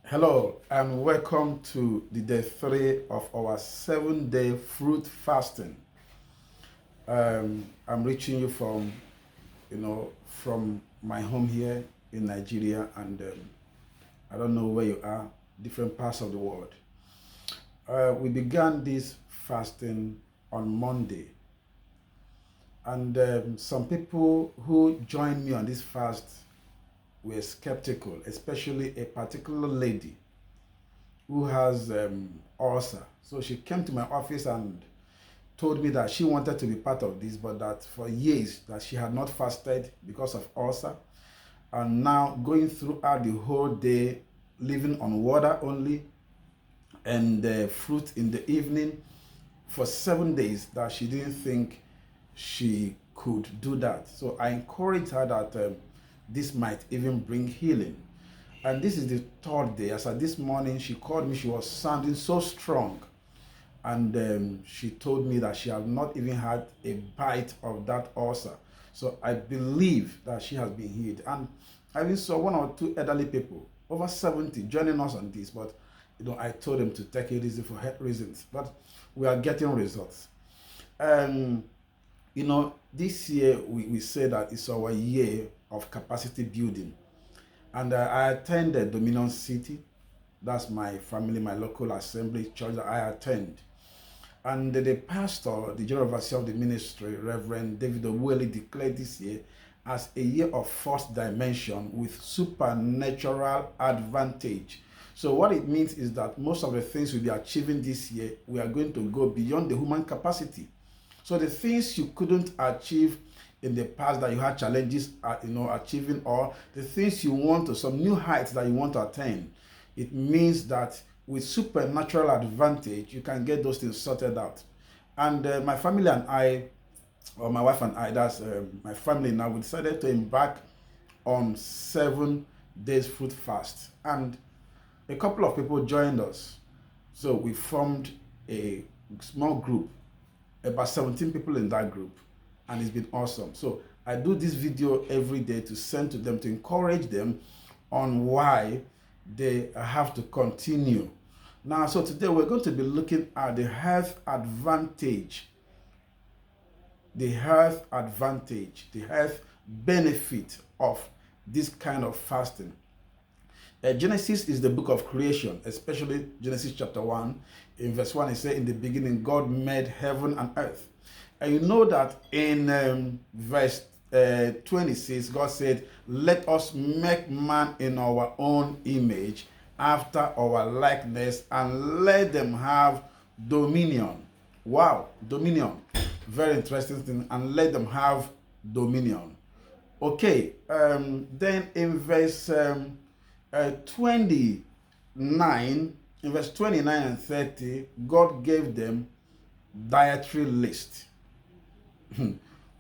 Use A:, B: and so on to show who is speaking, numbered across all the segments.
A: Hello and welcome to the day 3 of our 7-day fruit fasting. I'm reaching you from my home here in Nigeria, and I don't know where you are, different parts of the world. We began this fasting on Monday, and some people who joined me on this fast were skeptical, especially a particular lady who has ulcer. So she came to my office and told me that she wanted to be part of this, but that for years that she had not fasted because of ulcer, and now going throughout the whole day, living on water only and fruit in the evening for 7 days, that she didn't think she could do that. So I encouraged her that this might even bring healing. And this is the third day. As of this morning, she called me. She was sounding so strong. And she told me that she had not even had a bite of that ulcer. So I believe that she has been healed. And I even saw one or two elderly people, over 70, joining us on this. But I told them to take it easy for health reasons. But we are getting results. Um, this year we say that it's our year of capacity building. And I attended Dominion City. That's my family, my local assembly church that I attend. And the pastor, the general overseer of the ministry, Reverend David Owueli, declared this year as a year of first dimension with supernatural advantage. So what it means is that most of the things we'll be achieving this year, we are going to go beyond the human capacity. So the things you couldn't achieve in the past that you had challenges at, achieving, or the things you want to, some new heights that you want to attain, it means that with supernatural advantage, you can get those things sorted out. And my family and I, or my wife and I, that's my family now, we decided to embark on 7 days fruit fast. And a couple of people joined us. So we formed a small group, about 17 people in that group, and it's been awesome. So I do this video every day to send to them, to encourage them on why they have to continue. Now, so today we're going to be looking at the health advantage, the health benefit of this kind of fasting. Genesis is the book of creation, especially Genesis chapter 1. In verse 1, it says, in the beginning, God made heaven and earth. And you know that in verse 26, God said, let us make man in our own image, after our likeness, and let them have dominion. Wow, dominion. Very interesting thing. And let them have dominion. Okay, then in verse 29, in verse 29 and 30, God gave them dietary list.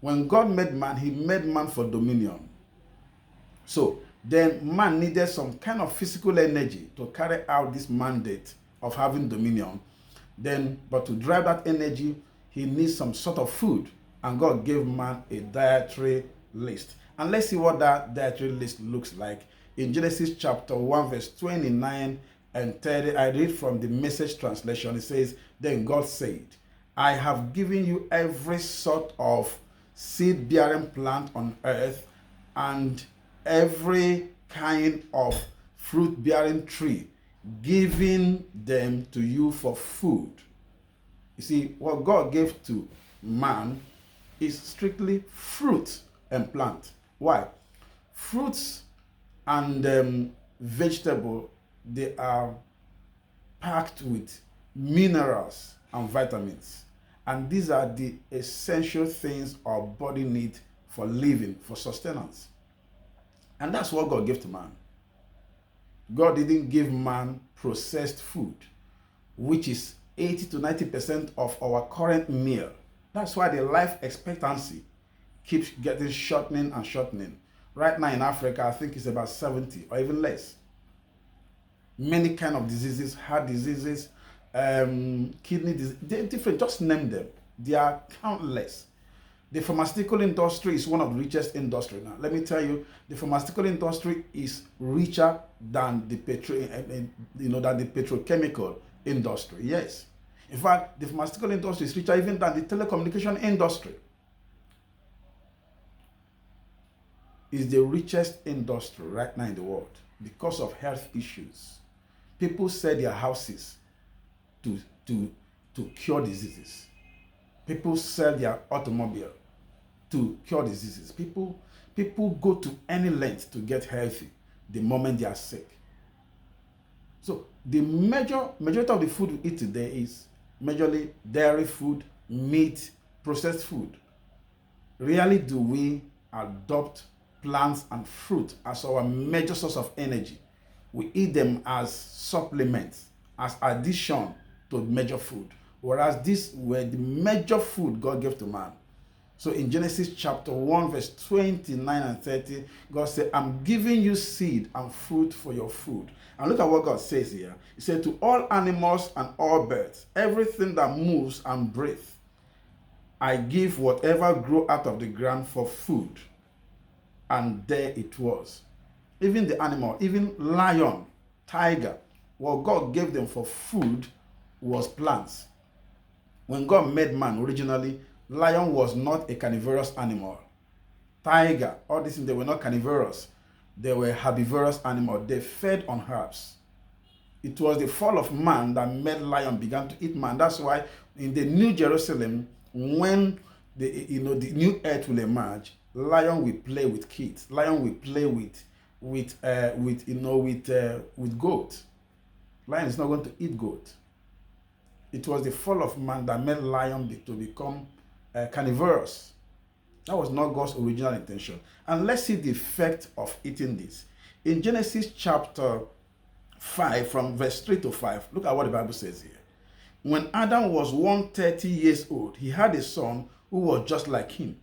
A: When God made man, he made man for dominion. So then man needed some kind of physical energy to carry out this mandate of having dominion. But to drive that energy, he needs some sort of food. And God gave man a dietary list. And let's see what that dietary list looks like. In Genesis chapter 1, verse 29 and 30, I read from the Message translation. It says, then God said, I have given you every sort of seed-bearing plant on earth, and every kind of fruit-bearing tree, giving them to you for food. You see, what God gave to man is strictly fruit and plant. Why? Fruits and vegetable, they are packed with minerals and vitamins. And these are the essential things our body needs for living, for sustenance. And that's what God gave to man. God didn't give man processed food, which is 80 to 90% of our current meal. That's why the life expectancy keeps getting shortening and shortening. Right now in Africa, I think it's about 70 or even less. Many kind of diseases, heart diseases, kidney disease, they're different, just name them. They are countless. The pharmaceutical industry is one of the richest industry. Now, let me tell you, the pharmaceutical industry is richer than the than the petrochemical industry. Yes. In fact, the pharmaceutical industry is richer even than the telecommunication industry. Is the richest industry right now in the world because of health issues. People sell their houses to, to, to cure diseases. People sell their automobile to cure diseases. People go to any length to get healthy the moment they are sick. So the majority of the food we eat today is majorly dairy food, meat, processed food. Rarely do we adopt plants and fruit as our major source of energy. We eat them as supplements, as addition to major food. Whereas these were the major food God gave to man. So in Genesis chapter 1, verse 29 and 30, God said, I'm giving you seed and fruit for your food. And look at what God says here. He said, to all animals and all birds, everything that moves and breathes, I give whatever grow out of the ground for food. And there it was. Even the animal, even lion, tiger, what God gave them for food was plants. When God made man originally, lion was not a carnivorous animal. Tiger, all these things, they were not carnivorous. They were herbivorous animals. They fed on herbs. It was the fall of man that made lion began to eat man. That's why in the New Jerusalem, when the new earth will emerge, lion will play with kids. Lion will play with goat. Lion is not going to eat goat. It was the fall of man that made lion to become carnivorous. That was not God's original intention. And let's see the effect of eating this. In Genesis chapter 5, from verse 3 to 5, look at what the Bible says here. When Adam was 130 years old, he had a son who was just like him,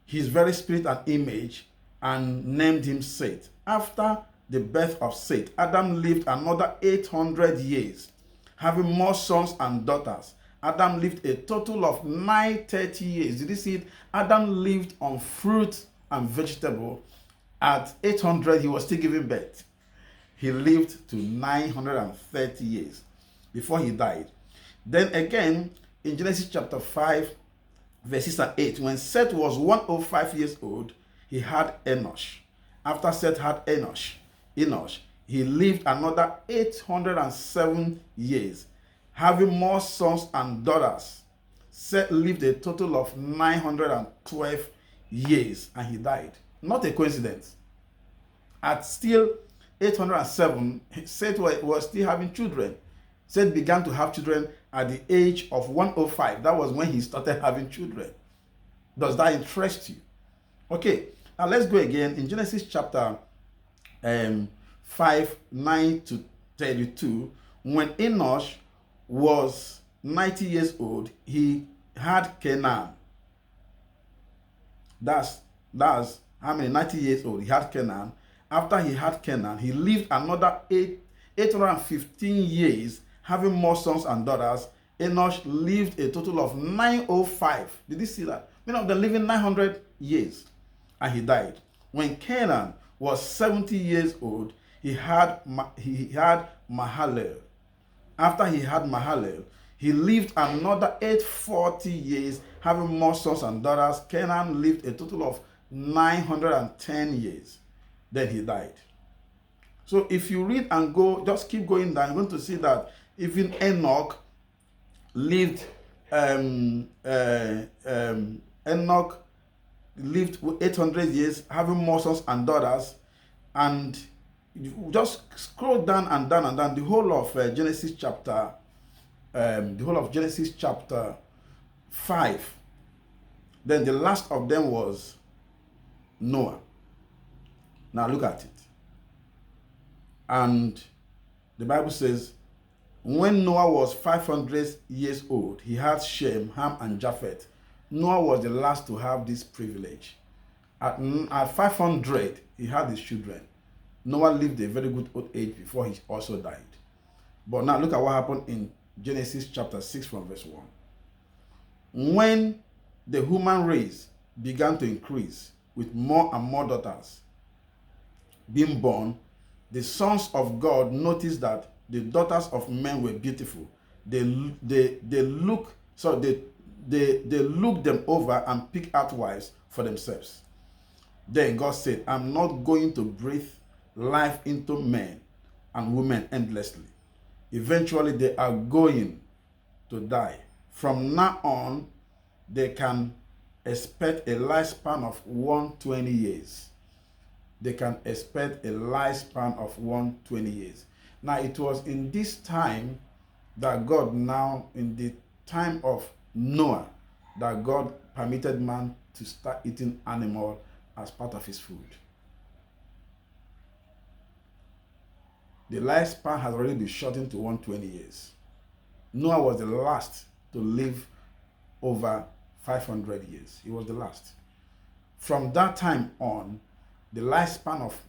A: his very spirit and image, and named him Seth. After the birth of Seth, Adam lived another 800 years, having more sons and daughters. Adam lived a total of 930 years. Did you see it? Adam lived on fruit and vegetable. At 800, he was still giving birth. He lived to 930 years before he died. Then again, in Genesis chapter 5, verses 8, when Seth was 105 years old, he had Enosh. After Seth had Enosh, he lived another 807 years, having more sons and daughters. Seth lived a total of 912 years and he died. Not a coincidence. At still 807, Seth was still having children. Seth began to have children at the age of 105. That was when he started having children. Does that interest you? Okay, now let's go again in Genesis chapter 5, 9 to 32. When Enosh was 90 years old, he had Canaan. That's how many? 90 years old. He had Canaan. After he had Canaan, he lived another 815 years, having more sons and daughters. Enosh lived a total of 905. Did you see that? Many of them living 900 years. And he died. When Canaan was 70 years old, he had Mahalalel. After he had Mahalalel, he lived another 840 years, having more sons and daughters. Canaan lived a total of 910 years. Then he died. So if you read and go, just keep going down, you're going to see that even Enoch lived, Enoch lived 800 years, having more sons and daughters. And you just scroll down and down and down the whole of Genesis chapter 5. Then the last of them was Noah. Now look at it. And the Bible says, when Noah was 500 years old, he had Shem, Ham, and Japheth. Noah was the last to have this privilege. At 500, he had his children. Noah lived a very good old age before he also died. But now look at what happened in Genesis chapter 6 from verse 1. When the human race began to increase with more and more daughters being born, the sons of God noticed that the daughters of men were beautiful. They look so they look them over and pick out wives for themselves. Then God said, I'm not going to breathe life into men and women endlessly. Eventually they are going to die. From now on, they can expect a lifespan of 120 years. They can expect a lifespan of 120 years. Now, it was in this time that God now, in the time of Noah, that God permitted man to start eating animal as part of his food. The lifespan has already been shortened to 120 years. Noah was the last to live over 500 years. He was the last. From that time on, the lifespan of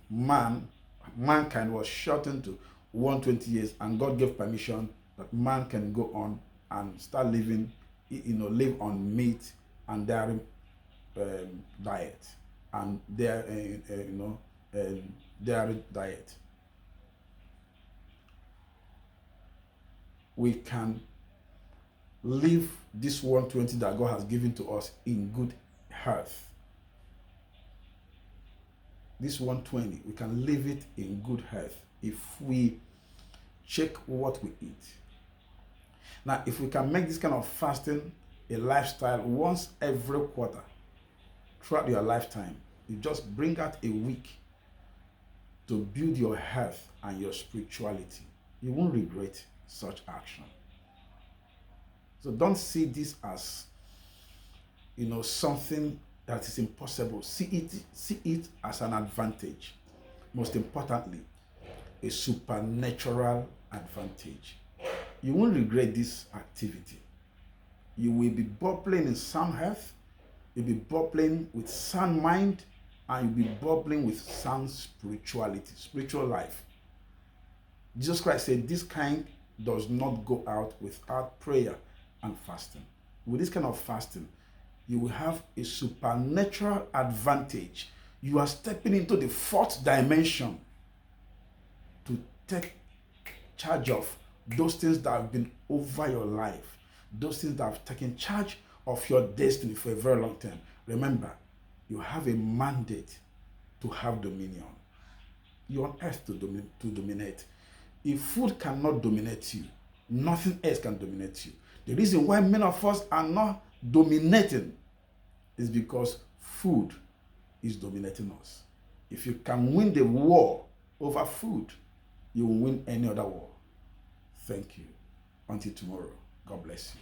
A: mankind was shortened to 120 years, and God gave permission that man can go on and start living, live on meat and dairy diet and dairy diet. We can live this 120 that God has given to us in good health. This 120, we can live it in good health if we check what we eat. Now, if we can make this kind of fasting a lifestyle once every quarter throughout your lifetime, you just bring out a week to build your health and your spirituality. You won't regret such action. So don't see this as, something that is impossible. See it as an advantage. Most importantly, a supernatural advantage. You won't regret this activity. You will be bubbling in sound health, you'll be bubbling with sound mind, and you'll be bubbling with sound spirituality, spiritual life. Jesus Christ said this kind does not go out without prayer and fasting. With this kind of fasting, you will have a supernatural advantage. You are stepping into the fourth dimension to take charge of those things that have been over your life, those things that have taken charge of your destiny for a very long time. Remember, you have a mandate to have dominion. You're on earth to dominate. If food cannot dominate you, nothing else can dominate you. The reason why many of us are not dominating is because food is dominating us. If you can win the war over food, you will win any other war. Thank you. Until tomorrow, God bless you.